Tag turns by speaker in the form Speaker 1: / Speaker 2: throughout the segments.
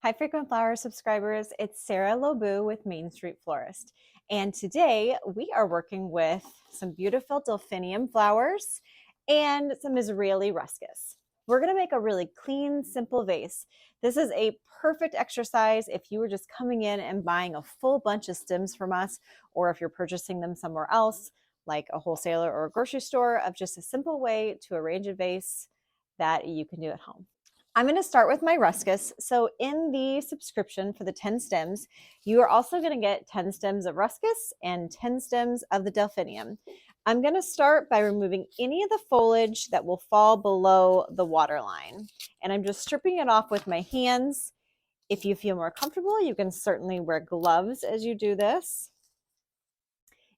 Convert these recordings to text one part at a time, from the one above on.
Speaker 1: Hi, Frequent Flower subscribers. It's Sarah Lobu with Main Street Florist. And today we are working with some beautiful delphinium flowers and some Israeli ruscus. We're going to make a really clean, simple vase. This is a perfect exercise if you were just coming in and buying a full bunch of stems from us, or if you're purchasing them somewhere else, like a wholesaler or a grocery store, of just a simple way to arrange a vase that you can do at home. I'm going to start with my ruscus. So in the subscription for the 10 stems, you are also going to get 10 stems of ruscus and 10 stems of the delphinium. I'm going to start by removing any of the foliage that will fall below the water line. And I'm just stripping it off with my hands. If you feel more comfortable, you can certainly wear gloves as you do this.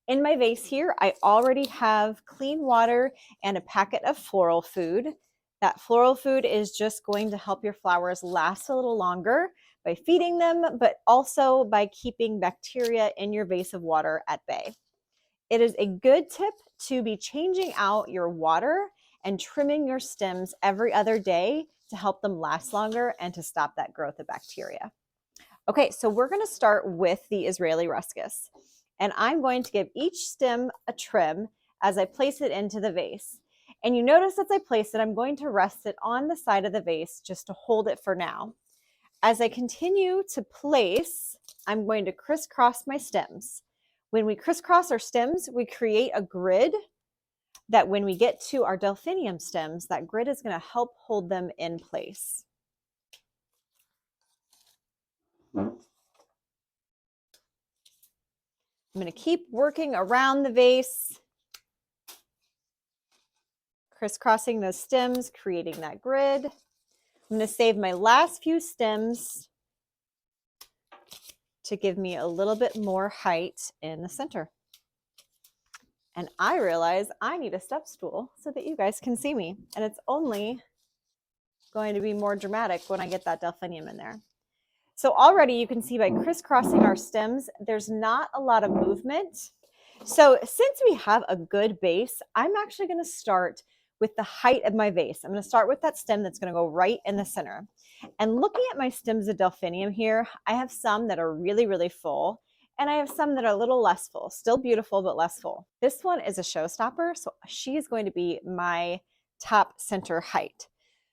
Speaker 1: In my vase here, I already have clean water and a packet of floral food. That floral food is just going to help your flowers last a little longer by feeding them, but also by keeping bacteria in your vase of water at bay. It is a good tip to be changing out your water and trimming your stems every other day to help them last longer and to stop that growth of bacteria. Okay, so we're going to start with the Israeli ruscus. And I'm going to give each stem a trim as I place it into the vase. And you notice as I place it, I'm going to rest it on the side of the vase just to hold it for now. As I continue to place, I'm going to crisscross my stems. When we crisscross our stems, we create a grid that when we get to our delphinium stems, that grid is going to help hold them in place. I'm going to keep working around the vase, crisscrossing those stems, creating that grid. I'm going to save my last few stems to give me a little bit more height in the center. And I realize I need a step stool so that you guys can see me. And it's only going to be more dramatic when I get that delphinium in there. So already you can see by crisscrossing our stems, there's not a lot of movement. So since we have a good base, I'm actually going to start with the height of my vase. I'm going to start with that stem that's going to go right in the center. And looking at my stems of delphinium here, I have some that are really, really full, and I have some that are a little less full. Still beautiful, but less full. This one is a showstopper, so she is going to be my top center height.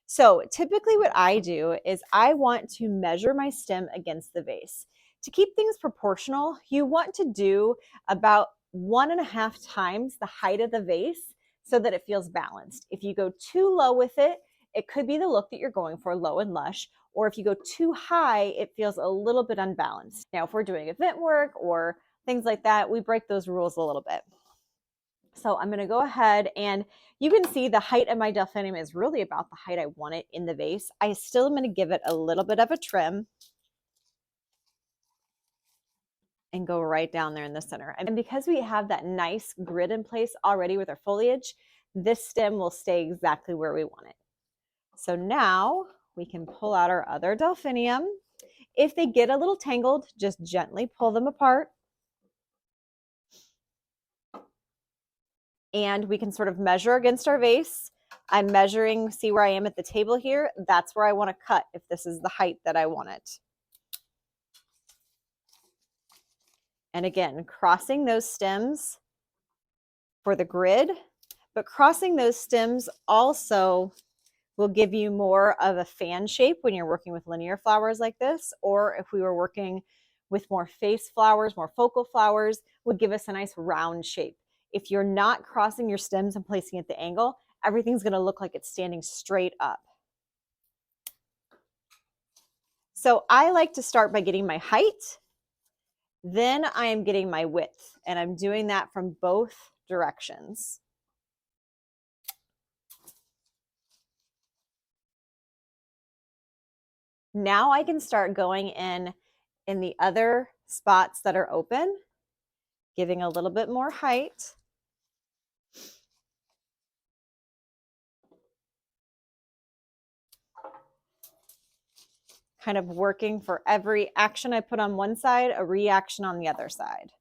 Speaker 1: So typically what I do is I want to measure my stem against the vase. To keep things proportional, you want to do about 1.5 times the height of the vase so that it feels balanced. If you go too low with it, it could be the look that you're going for, low and lush, or if you go too high, it feels a little bit unbalanced. Now, if we're doing event work or things like that, we break those rules a little bit. So I'm going to go ahead, and you can see the height of my delphinium is really about the height I want it in the vase. I still am going to give it a little bit of a trim and go right down there in the center. And because we have that nice grid in place already with our foliage, this stem will stay exactly where we want it. So now we can pull out our other delphinium. If they get a little tangled, just gently pull them apart. And we can sort of measure against our vase. I'm measuring, see where I am at the table here? That's where I want to cut if this is the height that I want it. And again, crossing those stems for the grid, but crossing those stems also will give you more of a fan shape when you're working with linear flowers like this, or if we were working with more face flowers, more focal flowers, would give us a nice round shape. If you're not crossing your stems and placing it at the angle, everything's going to look like it's standing straight up. So I like to start by getting my height, then I am getting my width, and I'm doing that from both directions. Now I can start going in the other spots that are open, giving a little bit more height. Kind of working for every action I put on one side, a reaction on the other side.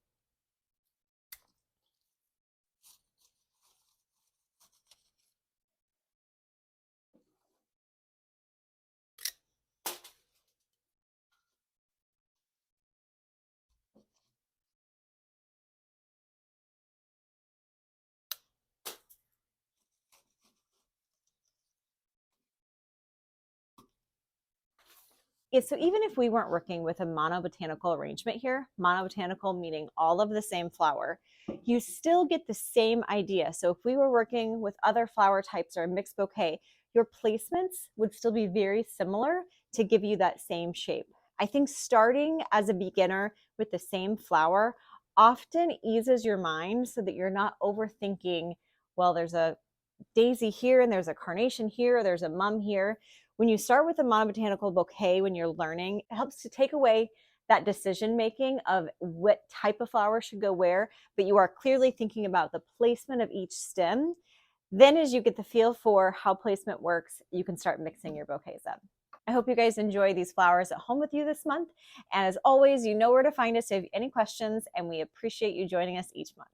Speaker 1: So even if we weren't working with a monobotanical arrangement here, monobotanical meaning all of the same flower, you still get the same idea. So if we were working with other flower types or a mixed bouquet, your placements would still be very similar to give you that same shape. I think starting as a beginner with the same flower often eases your mind so that you're not overthinking, well, there's a daisy here and there's a carnation here, or there's a mum here. When you start with a monobotanical bouquet, when you're learning, it helps to take away that decision making of what type of flower should go where, but you are clearly thinking about the placement of each stem. Then as you get the feel for how placement works, you can start mixing your bouquets up. I hope you guys enjoy these flowers at home with you this month. And as always, you know where to find us if you have any questions, and we appreciate you joining us each month.